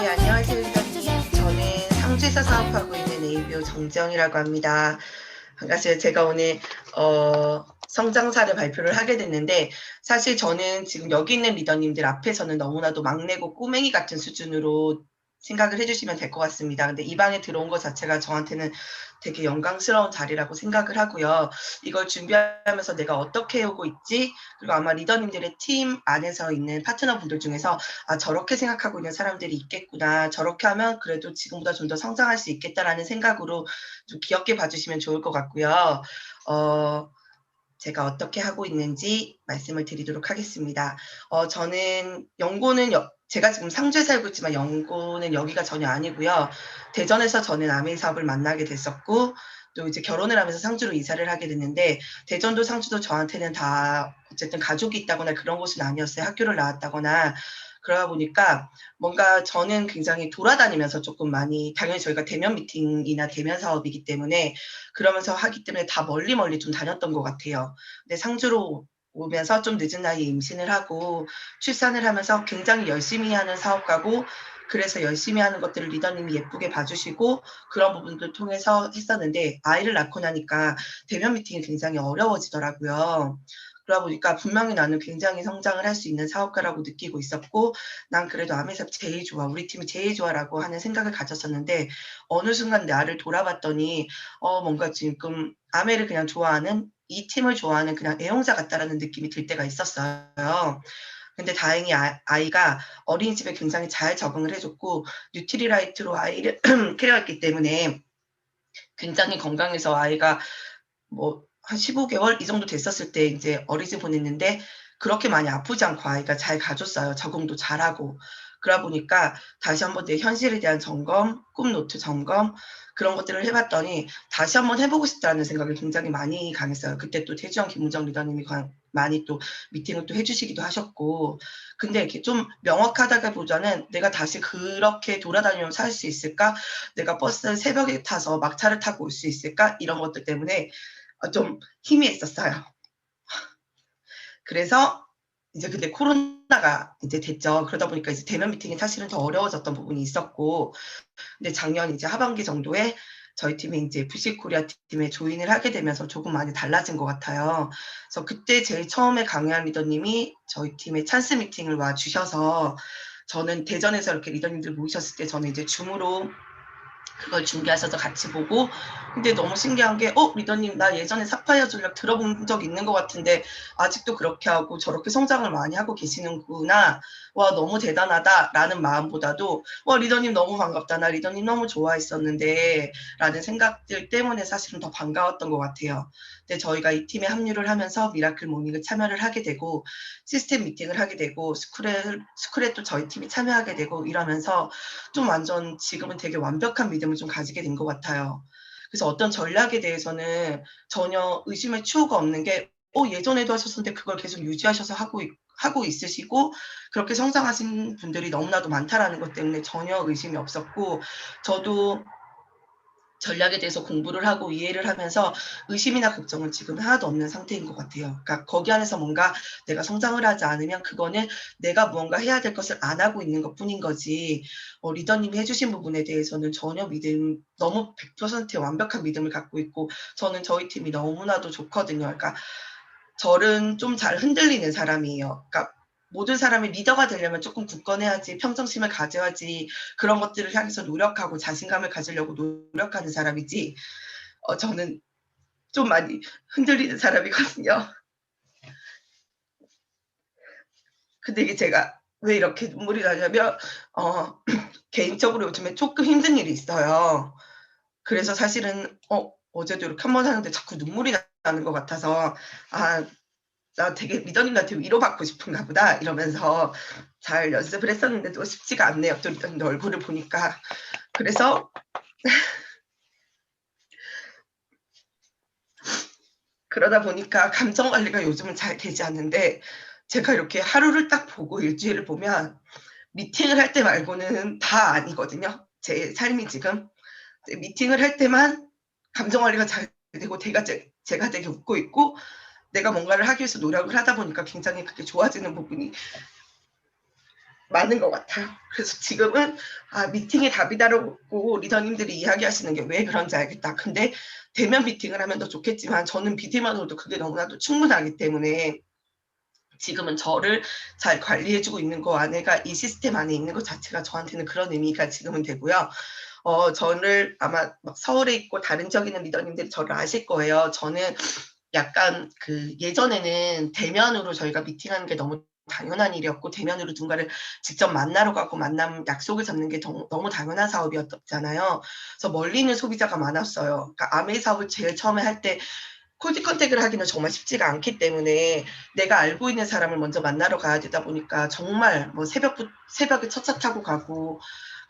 네, 안녕하세요, 리더님. 저는 상주에서 사업하고 있는 ABO 정지영이라고 합니다. 반갑습니다. 제가 오늘 성장사를 발표를 하게 됐는데, 사실 저는 지금 여기 있는 리더님들 앞에서는 너무나도 막내고 꼬맹이 같은 수준으로 생각을 해주시면 될 것 같습니다. 근데 이 방에 들어온 것 자체가 저한테는 되게 영광스러운 자리라고 생각을 하고요. 이걸 준비하면서 내가 어떻게 해오고 있지? 그리고 아마 리더님들의 팀 안에서 있는 파트너분들 중에서 아, 저렇게 생각하고 있는 사람들이 있겠구나. 저렇게 하면 그래도 지금보다 좀 더 성장할 수 있겠다라는 생각으로 좀 귀엽게 봐주시면 좋을 것 같고요. 제가 어떻게 하고 있는지 말씀을 드리도록 하겠습니다. 저는 연고는 제가 지금 상주에 살고 있지만 연고는 여기가 전혀 아니고요. 대전에서 저는 아메이 사업을 만나게 됐었고, 또 이제 결혼을 하면서 상주로 이사를 하게 됐는데, 대전도 상주도 저한테는 다 어쨌든 가족이 있다거나 그런 곳은 아니었어요. 학교를 나왔다거나. 그러다 보니까 뭔가 저는 굉장히 돌아다니면서 조금 많이, 당연히 저희가 대면 미팅이나 대면 사업이기 때문에 그러면서 하기 때문에 다 멀리 좀 다녔던 것 같아요. 근데 상주로 오면서 좀 늦은 나이에 임신을 하고 출산을 하면서 굉장히 열심히 하는 사업가고, 그래서 열심히 하는 것들을 리더님이 예쁘게 봐주시고 그런 부분들 통해서 했었는데, 아이를 낳고 나니까 대면 미팅이 굉장히 어려워지더라고요. 그러다 보니까 분명히 나는 굉장히 성장을 할 수 있는 사업가라고 느끼고 있었고, 난 그래도 아메사업 제일 좋아, 우리 팀이 제일 좋아라고 하는 생각을 가졌었는데, 어느 순간 나를 돌아봤더니 뭔가 지금 아메를 그냥 좋아하는, 이 팀을 좋아하는 그냥 애용자 같다라는 느낌이 들 때가 있었어요. 근데 다행히 아이가 어린이집에 굉장히 잘 적응을 해줬고, 뉴트리라이트로 아이를 케어했기 때문에 굉장히 건강해서 아이가 뭐 한 15개월 이 정도 됐었을 때 이제 어린이집 보냈는데, 그렇게 많이 아프지 않고 아이가 잘 가줬어요. 적응도 잘하고. 그러다 보니까 다시 한번 내 현실에 대한 점검, 꿈 노트 점검, 그런 것들을 해봤더니 다시 한번 해보고 싶다는 생각이 굉장히 많이 강했어요. 그때 또 태주영, 김은정 리더님이 많이 또 미팅을 또 해주시기도 하셨고, 근데 이렇게 좀 명확하다기보다는 내가 다시 그렇게 돌아다니면서 살 수 있을까? 내가 버스를 새벽에 타서 막차를 타고 올 수 있을까? 이런 것들 때문에 좀 희미했었어요. 그래서 이제 근데 코로나가 이제 됐죠. 그러다 보니까 이제 대면 미팅이 사실은 더 어려워졌던 부분이 있었고, 근데 작년 이제 하반기 정도에 저희 팀이 이제 FC 코리아 팀에 조인을 하게 되면서 조금 많이 달라진 것 같아요. 그래서 그때 제일 처음에 강요한 리더님이 저희 팀에 찬스 미팅을 와 주셔서, 저는 대전에서 이렇게 리더님들 모이셨을 때 저는 이제 줌으로 그걸 준비하셔서 같이 보고, 근데 너무 신기한 게 리더님 나 예전에 사파이어 전략 들어본 적 있는 것 같은데 아직도 그렇게 하고 저렇게 성장을 많이 하고 계시는구나, 와 너무 대단하다 라는 마음보다도 와 리더님 너무 반갑다, 나 리더님 너무 좋아했었는데 라는 생각들 때문에 사실은 더 반가웠던 것 같아요. 근데 저희가 이 팀에 합류를 하면서 미라클 모닝을 참여를 하게 되고, 시스템 미팅을 하게 되고, 스쿨에 또 저희 팀이 참여하게 되고 이러면서 좀 완전 지금은 되게 완벽한 믿음을 좀 가지게 된 것 같아요. 그래서 어떤 전략에 대해서는 전혀 의심의 추호가 없는 게, 예전에도 하셨었는데 그걸 계속 유지하셔서 하고 있으시고 그렇게 성장하신 분들이 너무나도 많다라는 것 때문에 전혀 의심이 없었고, 저도 전략에 대해서 공부를 하고 이해를 하면서 의심이나 걱정은 지금 하나도 없는 상태인 것 같아요. 그러니까 거기 안에서 뭔가 내가 성장을 하지 않으면 그거는 내가 무언가 해야 될 것을 안 하고 있는 것뿐인 거지, 리더님이 해주신 부분에 대해서는 전혀 너무 100%의 완벽한 믿음을 갖고 있고, 저는 저희 팀이 너무나도 좋거든요. 그러니까 저는 좀 잘 흔들리는 사람이에요. 그러니까 모든 사람이 리더가 되려면 조금 굳건해야지, 평정심을 가져야지, 그런 것들을 향해서 노력하고 자신감을 가지려고 노력하는 사람이지, 저는 좀 많이 흔들리는 사람이거든요. 근데 이게 제가 왜 이렇게 눈물이 나냐면, 개인적으로 요즘에 조금 힘든 일이 있어요. 그래서 사실은 어제도 이렇게 한 번 하는데 자꾸 눈물이 나는 것 같아서, 나 되게 리더님한테 위로받고 싶은가 보다 이러면서 잘 연습을 했었는데도 쉽지가 않네요. 또 리더님 얼굴을 보니까. 그래서 그러다 보니까 감정 관리가 요즘은 잘 되지 않는데, 제가 이렇게 하루를 딱 보고 일주일을 보면 미팅을 할 때 말고는 다 아니거든요. 제 삶이 지금 미팅을 할 때만 감정 관리가 잘 되고 제가 되게 웃고 있고, 내가 뭔가를 하기 위해서 노력을 하다 보니까 굉장히 그게 좋아지는 부분이 많은 것 같아요. 그래서 지금은 미팅의 답이다라고 리더님들이 이야기하시는 게 왜 그런지 알겠다. 근데 대면 미팅을 하면 더 좋겠지만 저는 비대면으로도 그게 너무나도 충분하기 때문에 지금은 저를 잘 관리해주고 있는 거 아내가 이 시스템 안에 있는 것 자체가 저한테는 그런 의미가 지금은 되고요. 저를 아마 서울에 있고 다른 지역에 있는 리더님들이 저를 아실 거예요. 저는 약간 예전에는 대면으로 저희가 미팅하는 게 너무 당연한 일이었고 대면으로 누군가를 직접 만나러 가고 만남 약속을 잡는 게 너무 당연한 사업이었잖아요. 그래서 멀리 있는 소비자가 많았어요. 그러니까 아메이 사업을 제일 처음에 할 때 콜드 컨택을 하기는 정말 쉽지가 않기 때문에 내가 알고 있는 사람을 먼저 만나러 가야 되다 보니까 정말 새벽에 첫 차 타고 가고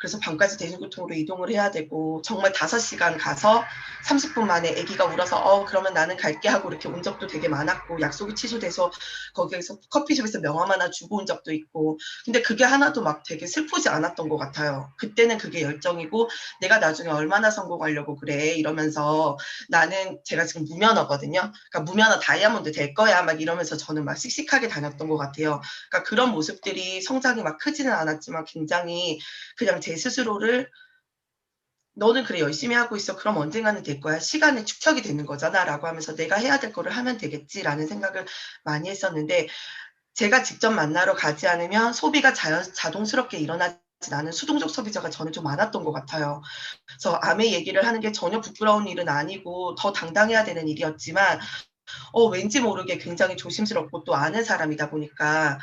그래서 밤까지 대중교통으로 이동을 해야 되고 정말 5시간 가서 30분 만에 아기가 울어서 그러면 나는 갈게 하고 이렇게 온 적도 되게 많았고 약속이 취소돼서 거기에서 커피숍에서 명함 하나 주고 온 적도 있고 근데 그게 하나도 막 되게 슬프지 않았던 것 같아요. 그때는 그게 열정이고 내가 나중에 얼마나 성공하려고 그래 이러면서 나는 제가 지금 무면허거든요. 그러니까 무면허 다이아몬드 될 거야 막 이러면서 저는 막 씩씩하게 다녔던 것 같아요. 그러니까 그런 모습들이 성장이 막 크지는 않았지만 굉장히 그냥 제 스스로를 너는 그래 열심히 하고 있어. 그럼 언젠가는 될 거야. 시간의 축적이 되는 거잖아. 라고 하면서 내가 해야 될 거를 하면 되겠지라는 생각을 많이 했었는데 제가 직접 만나러 가지 않으면 소비가 자동스럽게 일어나지 않은 수동적 소비자가 저는 좀 많았던 것 같아요. 그래서 암의 얘기를 하는 게 전혀 부끄러운 일은 아니고 더 당당해야 되는 일이었지만 왠지 모르게 굉장히 조심스럽고 또 아는 사람이다 보니까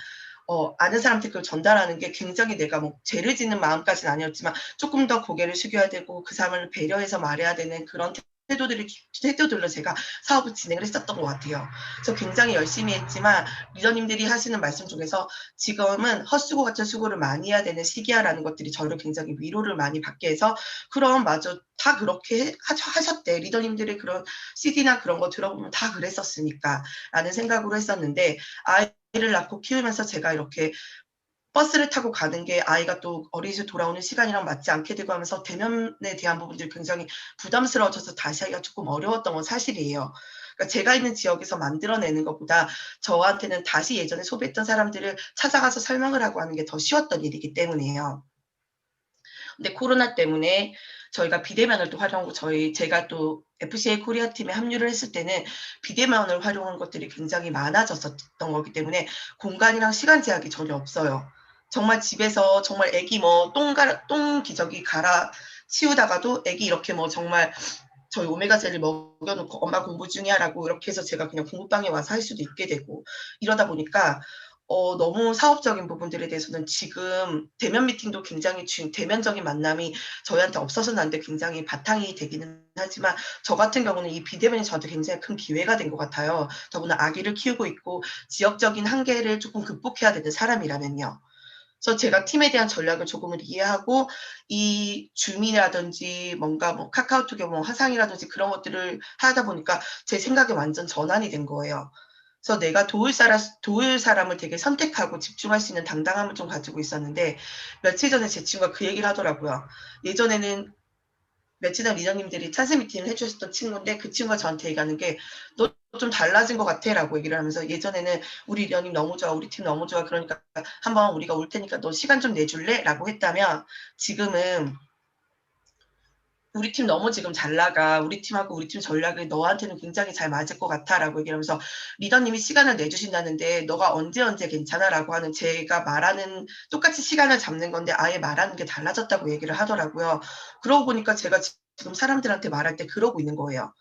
아는 사람한테 그걸 전달하는 게 굉장히 내가 뭐 죄를 짓는 마음까지는 아니었지만 조금 더 고개를 숙여야 되고 그 사람을 배려해서 말해야 되는 그런 태도들로 제가 사업을 진행을 했었던 것 같아요. 그래서 굉장히 열심히 했지만 리더님들이 하시는 말씀 중에서 지금은 헛수고 같은 수고를 많이 해야 되는 시기야라는 것들이 저를 굉장히 위로를 많이 받게 해서 그럼 맞아 다 그렇게 하셨대. 리더님들의 그런 CD나 그런 거 들어보면 다 그랬었으니까 라는 생각으로 했었는데 아이를 낳고 키우면서 제가 이렇게 버스를 타고 가는 게 아이가 또 어린이집 돌아오는 시간이랑 맞지 않게 되고 하면서 대면에 대한 부분들이 굉장히 부담스러워져서 다시 하기가 조금 어려웠던 건 사실이에요. 그러니까 제가 있는 지역에서 만들어내는 것보다 저한테는 다시 예전에 소비했던 사람들을 찾아가서 설명을 하고 하는 게 더 쉬웠던 일이기 때문이에요. 근데 코로나 때문에 저희가 비대면을 또 활용하고 제가 또 FCA 코리아 팀에 합류를 했을 때는 비대면을 활용한 것들이 굉장히 많아졌었던 거기 때문에 공간이랑 시간 제약이 전혀 없어요. 정말 집에서 정말 애기 똥 기저귀 갈아 치우다가도 애기 이렇게 정말 저희 오메가 젤리 먹여놓고 엄마 공부 중이야라고 이렇게 해서 제가 그냥 공부방에 와서 할 수도 있게 되고 이러다 보니까 너무 사업적인 부분들에 대해서는 지금 대면 미팅도 굉장히 대면적인 만남이 저희한테 없어서는 안 돼 굉장히 바탕이 되기는 하지만 저 같은 경우는 이 비대면이 저한테 굉장히 큰 기회가 된 것 같아요. 더구나 아기를 키우고 있고 지역적인 한계를 조금 극복해야 되는 사람이라면요. 그래서 제가 팀에 대한 전략을 조금은 이해하고 이 줌이라든지 뭔가 카카오톡의 화상이라든지 그런 것들을 하다 보니까 제 생각이 완전 전환이 된 거예요. 그래서 내가 도울 사람을 되게 선택하고 집중할 수 있는 당당함을 좀 가지고 있었는데 며칠 전에 제 친구가 그 얘기를 하더라고요. 예전에는 며칠 전 리더님들이 찬스 미팅을 해주셨던 친구인데 그 친구가 저한테 얘기하는 게 너 좀 달라진 것 같아 라고 얘기를 하면서 예전에는 우리 리더님 너무 좋아 우리 팀 너무 좋아 그러니까 한번 우리가 올 테니까 너 시간 좀 내줄래? 라고 했다면 지금은 우리 팀 너무 지금 잘 나가. 우리 팀하고 우리 팀 전략이 너한테는 굉장히 잘 맞을 것 같아. 라고 얘기를 하면서 리더님이 시간을 내주신다는데 너가 언제 괜찮아? 라고 하는 제가 말하는 똑같이 시간을 잡는 건데 아예 말하는 게 달라졌다고 얘기를 하더라고요. 그러고 보니까 제가 지금 사람들한테 말할 때 그러고 있는 거예요.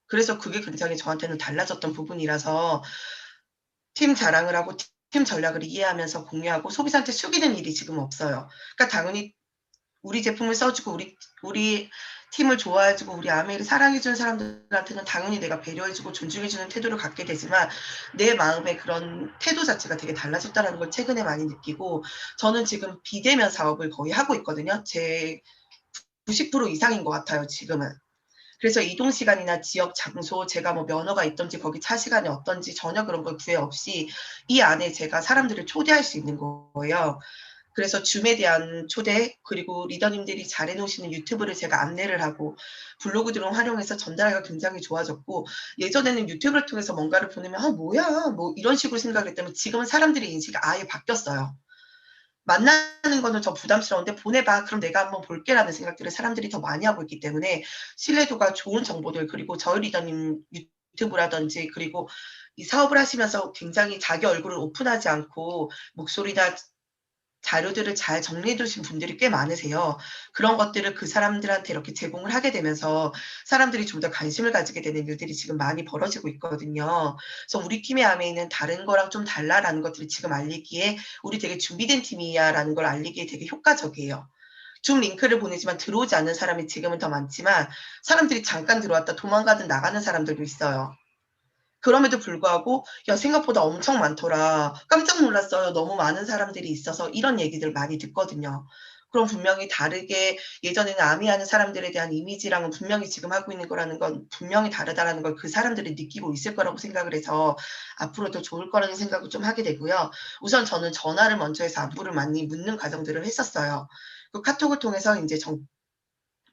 그래서 그게 굉장히 저한테는 달라졌던 부분이라서 팀 자랑을 하고 팀 전략을 이해하면서 공유하고 소비자한테 숙이는 일이 지금 없어요. 그러니까 당연히 우리 제품을 써주고 우리 팀을 좋아해주고 우리 아메이를 사랑해주는 사람들한테는 당연히 내가 배려해주고 존중해주는 태도를 갖게 되지만 내 마음의 그런 태도 자체가 되게 달라졌다는 걸 최근에 많이 느끼고 저는 지금 비대면 사업을 거의 하고 있거든요. 제 90% 이상인 것 같아요, 지금은. 그래서 이동 시간이나 지역 장소, 제가 면허가 있던지 거기 차 시간이 어떤지 전혀 그런 걸 구애 없이 이 안에 제가 사람들을 초대할 수 있는 거예요. 그래서 줌에 대한 초대 그리고 리더님들이 잘해 놓으시는 유튜브를 제가 안내를 하고 블로그 등을 활용해서 전달하기가 굉장히 좋아졌고 예전에는 유튜브를 통해서 뭔가를 보내면 뭐야 이런 식으로 생각을 했다면 지금은 사람들의 인식이 아예 바뀌었어요. 만나는 거는 저 부담스러운데 보내봐. 그럼 내가 한번 볼게라는 생각들을 사람들이 더 많이 하고 있기 때문에 신뢰도가 좋은 정보들 그리고 저희 리더님 유튜브라든지 그리고 이 사업을 하시면서 굉장히 자기 얼굴을 오픈하지 않고 목소리나 자료들을 잘 정리해 두신 분들이 꽤 많으세요. 그런 것들을 그 사람들한테 이렇게 제공을 하게 되면서 사람들이 좀 더 관심을 가지게 되는 일들이 지금 많이 벌어지고 있거든요. 그래서 "우리 팀의 아메이는 다른 거랑 좀 달라."라는 것들을 지금 알리기에 "우리 되게 준비된 팀이야."라는 걸 알리기에 되게 효과적이에요. 줌 링크를 보내지만 들어오지 않는 사람이 지금은 더 많지만 사람들이 잠깐 들어왔다 도망가든 나가는 사람들도 있어요. 그럼에도 불구하고 "야 생각보다 엄청 많더라. 깜짝 놀랐어요. 너무 많은 사람들이 있어서." 이런 얘기들 많이 듣거든요. 그럼 분명히 다르게 예전에는 아미하는 사람들에 대한 이미지랑은 분명히 지금 하고 있는 거라는 건 분명히 다르다라는 걸 그 사람들이 느끼고 있을 거라고 생각을 해서 앞으로 더 좋을 거라는 생각을 좀 하게 되고요. 우선 저는 전화를 먼저 해서 안부를 많이 묻는 과정들을 했었어요. 그 카톡을 통해서 인제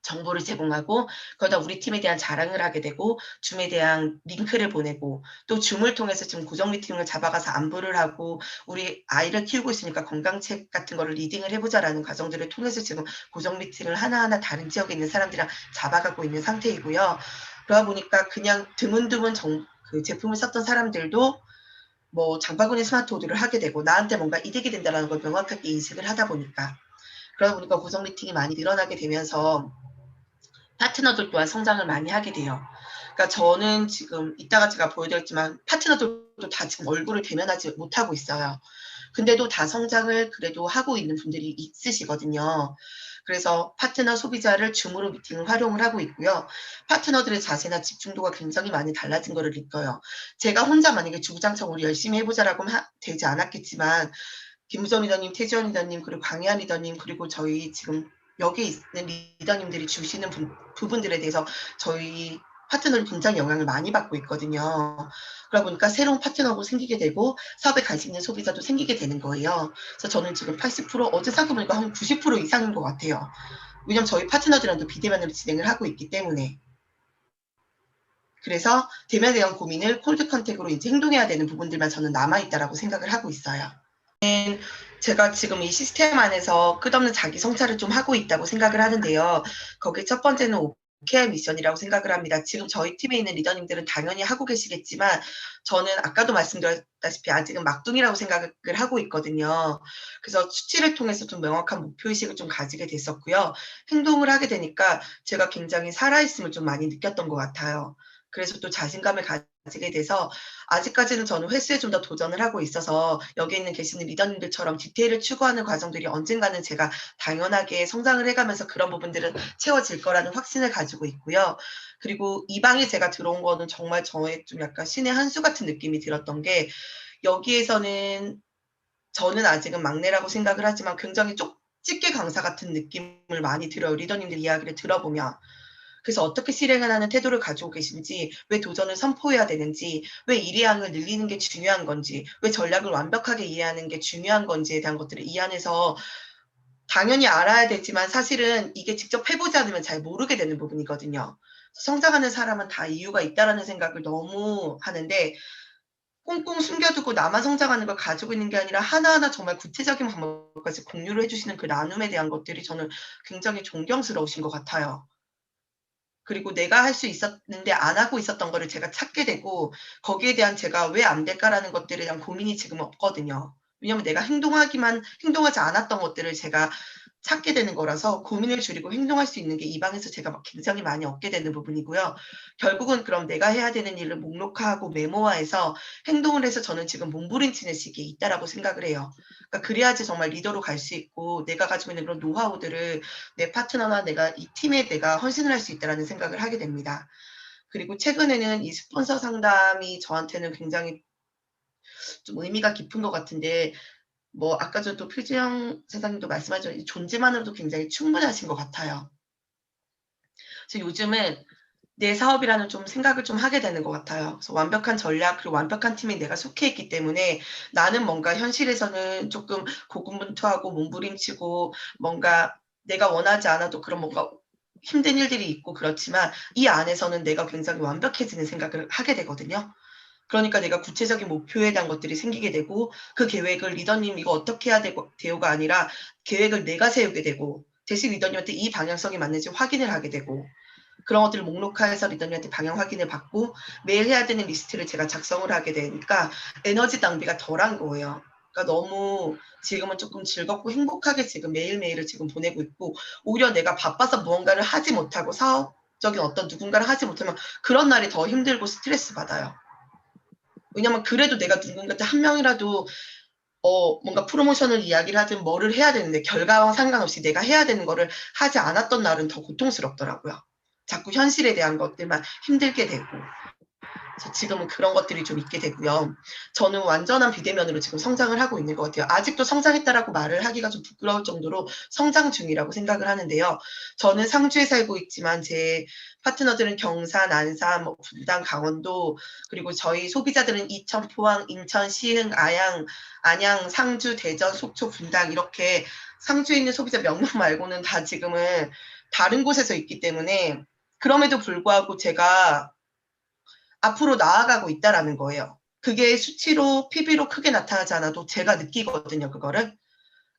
정보를 제공하고 거기다 우리 팀에 대한 자랑을 하게 되고 줌에 대한 링크를 보내고 또 줌을 통해서 지금 고정 미팅을 잡아가서 안부를 하고 "우리 아이를 키우고 있으니까 건강책 같은 거를 리딩을 해 보자."라는 과정들을 통해서 지금 고정 미팅을 하나하나 다른 지역에 있는 사람들이랑 잡아가고 있는 상태이고요. 그러다 보니까 그냥 드문드문 그 제품을 썼던 사람들도 뭐 장바구니 스마트 오더를 하게 되고 나한테 뭔가 이득이 된다라는 걸 명확하게 인식을 하다 보니까 그러다 보니까 고정 미팅이 많이 늘어나게 되면서 파트너들 또한 성장을 많이 하게 돼요. 그러니까 저는 지금 이따가 제가 보여드렸지만 파트너들도 다 지금 얼굴을 대면하지 못하고 있어요. 근데도 다 성장을 그래도 하고 있는 분들이 있으시거든요. 그래서 파트너 소비자를 줌으로 미팅을 활용을 하고 있고요. 파트너들의 자세나 집중도가 굉장히 많이 달라진 거를 느껴요. 제가 혼자 만약에 주구장창 "우리 열심히 해 보자."라고 하면 되지 않았겠지만 김우선 리더님, 태지원 리더님, 그리고 강희안 리더님, 그리고 저희 지금 여기에 있는 리더님들이 주시는 부분들에 대해서 저희 파트너를 굉장히 영향을 많이 받고 있거든요. 그러다 보니까 새로운 파트너도 생기게 되고 사업에 관심 있는 소비자도 생기게 되는 거예요. 그래서 저는 지금 80% 어제 생각해 보니까 한 90% 이상인 것 같아요. 왜냐면 저희 파트너들이랑도 비대면으로 진행을 하고 있기 때문에. 그래서 대면에 대한 고민을 콜드 컨택으로 이제 행동해야 되는 부분들만 저는 남아 있다라고 생각을 하고 있어요. 제가 지금 이 시스템 안에서 끝없는 자기 성찰을 좀 하고 있다고 생각을 하는데요. 거기에 첫 번째는 OKR 미션이라고 생각을 합니다. 지금 저희 팀에 있는 리더님들은 당연히 하고 계시겠지만 저는 아까도 말씀드렸다시피 아직은 막둥이라고 생각을 하고 있거든요. 그래서 수치를 통해서 좀 명확한 목표의식을 좀 가지게 됐었고요. 행동을 하게 되니까 제가 굉장히 살아있음을 좀 많이 느꼈던 것 같아요. 그래서 또 자신감을 가지게 돼서 아직까지는 저는 횟수에 좀 더 도전을 하고 있어서 여기 있는 계시는 리더님들처럼 디테일을 추구하는 과정들이 언젠가는 제가 당연하게 성장을 해가면서 그런 부분들은 채워질 거라는 확신을 가지고 있고요. 그리고 이 방에 제가 들어온 거는 정말 저의 좀 약간 신의 한 수 같은 느낌이 들었던 게 여기에서는 저는 아직은 막내라고 생각을 하지만 굉장히 쪽집게 강사 같은 느낌을 많이 들어요. 리더님들 이야기를 들어보면. 그래서 어떻게 실행을 하는 태도를 가지고 계신지, 왜 도전을 선포해야 되는지, 왜 일의항을 늘리는 게 중요한 건지, 왜 전략을 완벽하게 이해하는 게 중요한 건지에 대한 것들을 이 안에서 당연히 알아야 되지만 사실은 이게 직접 해 보지 않으면 잘 모르게 되는 부분이거든요. 성장하는 사람은 다 이유가 있다라는 생각을 너무 하는데 꽁꽁 숨겨두고 나만 성장하는 걸 가지고 있는 게 아니라 하나하나 정말 구체적인 방법까지 공유를 해 주시는 그 나눔에 대한 것들이 저는 굉장히 존경스러우신 것 같아요. 그리고 내가 할 수 있었는데 안 하고 있었던 거를 제가 찾게 되고 거기에 대한 제가 '왜 안 될까?'라는 것들에 대한 고민이 지금 없거든요. 왜냐하면 내가 행동하지 않았던 것들을 제가 찾게 되는 거라서 고민을 줄이고 행동할 수 있는 게 이 방에서 제가 막 굉장히 많이 얻게 되는 부분이고요. 결국은 그럼 내가 해야 되는 일을 목록화하고 메모화해서 행동을 해서 저는 지금 몸부림치는 시기에 있다라고 생각을 해요. 그러니까 그래야지 정말 리더로 갈 수 있고 내가 가지고 있는 그런 노하우들을 내 파트너나 내가 이 팀에 내가 헌신을 할 수 있다라는 생각을 하게 됩니다. 그리고 최근에는 이 스폰서 상담이 저한테는 굉장히 좀 의미가 깊은 것 같은데 뭐 아까 전또 표지영 사장님도 말씀하셨지만 이 존재만으로도 굉장히 충분하신 것 같아요. 그래서 요즘은 내 사업이라는 좀 생각을 좀 하게 되는 것 같아요. 그래서 완벽한 전략 그리고 완벽한 팀에 내가 속해 있기 때문에 나는 뭔가 현실에서는 쪼끔 고군분투하고 몸부림치고 뭔가 내가 원하지 않아도 그런 뭔가 힘든 일들이 있고 그렇지만 이 안에서는 내가 굉장히 완벽해지는 생각을 하게 되거든요. 그러니까 내가 구체적인 목표에 대한 것들이 생기게 되고 그 계획을 리더님 이거 어떻게 해야 되고가 아니라 계획을 내가 세우게 되고 대신 리더님한테 이 방향성이 맞는지 확인을 하게 되고 그런 것들을 목록화해서 리더님한테 방향 확인을 받고 매일 해야 되는 리스트를 제가 작성을 하게 되니까 에너지 낭비가 덜한 거예요. 그러니까 너무 지금은 조금 즐겁고 행복하게 지금 매일매일을 지금 보내고 있고 오히려 내가 바빠서 무언가를 하지 못하고 사업적인 어떤 누군가를 하지 못하면 그런 날이 더 힘들고 스트레스 받아요. 왜냐면 그래도 내가 누군가한테 한 명이라도 뭔가 프로모션을 이야기를 하든 뭐를 해야 되는데 결과와 상관없이 내가 해야 되는 거를 하지 않았던 날은 더 고통스럽더라고요. 자꾸 현실에 대한 것들만 힘들게 되고. 그래서 지금은 그런 것들이 좀 있게 되고요. 저는 완전한 비대면으로 지금 성장을 하고 있는 것 같아요. 아직도 성장했다라고 말을 하기가 좀 부끄러울 정도로 성장 중이라고 생각을 하는데요. 저는 상주에 살고 있지만 제 파트너들은 경산, 안산, 뭐 분당, 강원도 그리고 저희 소비자들은 이천, 포항, 인천, 시흥, 안양, 상주, 대전, 속초, 분당 이렇게 상주에 있는 소비자 명목 말고는 다 지금은 다른 곳에서 있기 때문에 그럼에도 불구하고 제가 앞으로 나아가고 있다라는 거예요. 그게 수치로 PB로 크게 나타나지 않아도 제가 느끼거든요. 그거를.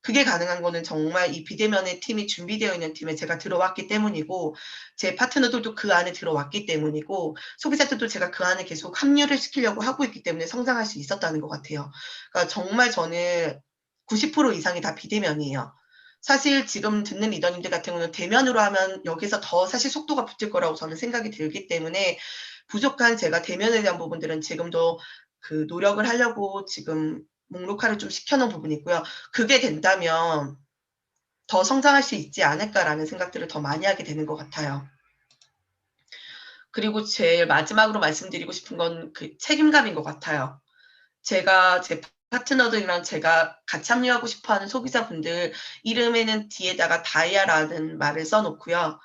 그게 가능한 거는 정말 이 비대면의 팀이 준비되어 있는 팀에 제가 들어왔기 때문이고 제 파트너들도 그 안에 들어왔기 때문이고 소비자들도 제가 그 안에 계속 합류를 시키려고 하고 있기 때문에 성장할 수 있었다는 것 같아요. 그러니까 정말 저는 90% 이상이 다 비대면이에요. 사실 지금 듣는 리더님들 같은 경우는 대면으로 하면 여기서 더 사실 속도가 붙을 거라고 저는 생각이 들기 때문에 부족한 제가 대면에 대한 부분들은 지금도 그 노력을 하려고 지금 목록화를 좀 시켜놓은 부분이 있고요. 그게 된다면 더 성장할 수 있지 않을까라는 생각들을 더 많이 하게 되는 것 같아요. 그리고 제일 마지막으로 말씀드리고 싶은 건 그 책임감인 것 같아요. 제가 제 파트너들이랑 제가 같이 합류하고 싶어하는 소비자분들 이름에는 뒤에다가 다이아라는 말을 써놓고요.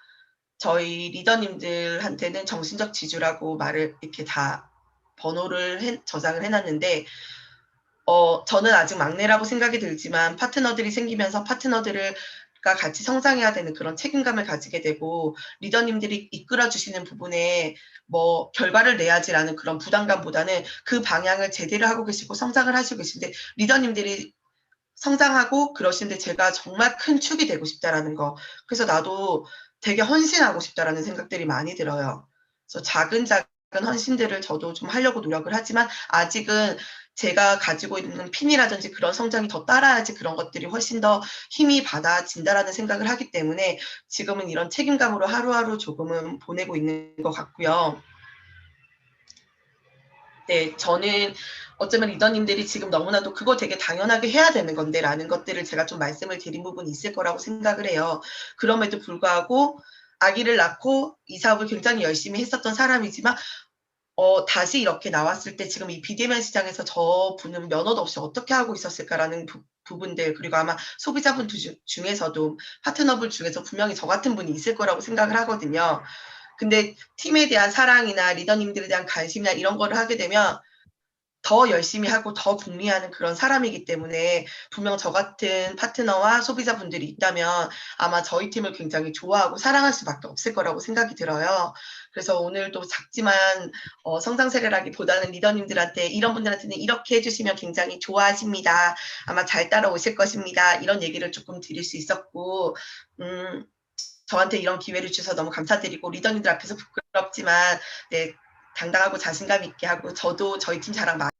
저희 리더님들한테는 정신적 지주라고 말을 이렇게 다 번호를 저장을 해놨는데 저는 아직 막내라고 생각이 들지만 파트너들이 생기면서 파트너들과 같이 성장해야 되는 그런 책임감을 가지게 되고 리더님들이 이끌어 주시는 부분에 뭐 결과를 내야지라는 그런 부담감보다는 그 방향을 제대로 하고 계시고 성장을 하시고 계신데 리더님들이 성장하고 그러시는데 제가 정말 큰 축이 되고 싶다라는 거. 그래서 나도 되게 헌신하고 싶다라는 생각들이 많이 들어요. 그래서 작은 헌신들을 저도 좀 하려고 노력을 하지만 아직은 제가 가지고 있는 핀이라든지 그런 성장이 더 따라야지 그런 것들이 훨씬 더 힘이 받아진다라는 생각을 하기 때문에 지금은 이런 책임감으로 하루하루 조금은 보내고 있는 것 같고요. 네, 저는 어쩌면 리더님들이 지금 너무나도 그거 되게 당연하게 해야 되는 건데 라는 것들을 제가 좀 말씀을 드린 부분이 있을 거라고 생각을 해요. 그럼에도 불구하고 아기를 낳고 이 사업을 굉장히 열심히 했었던 사람이지만 다시 이렇게 나왔을 때 지금 이 비대면 시장에서 저분은 면허도 없이 어떻게 하고 있었을까라는 부분들 그리고 아마 소비자분 중에서도 파트너분 중에서 분명히 저 같은 분이 있을 거라고 생각을 하거든요. 근데 팀에 대한 사랑이나 리더님들에 대한 관심이나 이런 거를 하게 되면 더 열심히 하고 더 궁리하는 그런 사람이기 때문에 분명 저 같은 파트너와 소비자분들이 있다면 아마 저희 팀을 굉장히 좋아하고 사랑할 수밖에 없을 거라고 생각이 들어요. 그래서 오늘도 작지만 성장 세례라기보다는 리더님들한테 이런 분들한테는 이렇게 해주시면 굉장히 좋아하십니다. 아마 잘 따라오실 것입니다. 이런 얘기를 조금 드릴 수 있었고 저한테 이런 기회를 주셔서 너무 감사드리고 리더님들 앞에서 부끄럽지만 네, 당당하고 자신감 있게 하고 저도 저희 팀 자랑 많이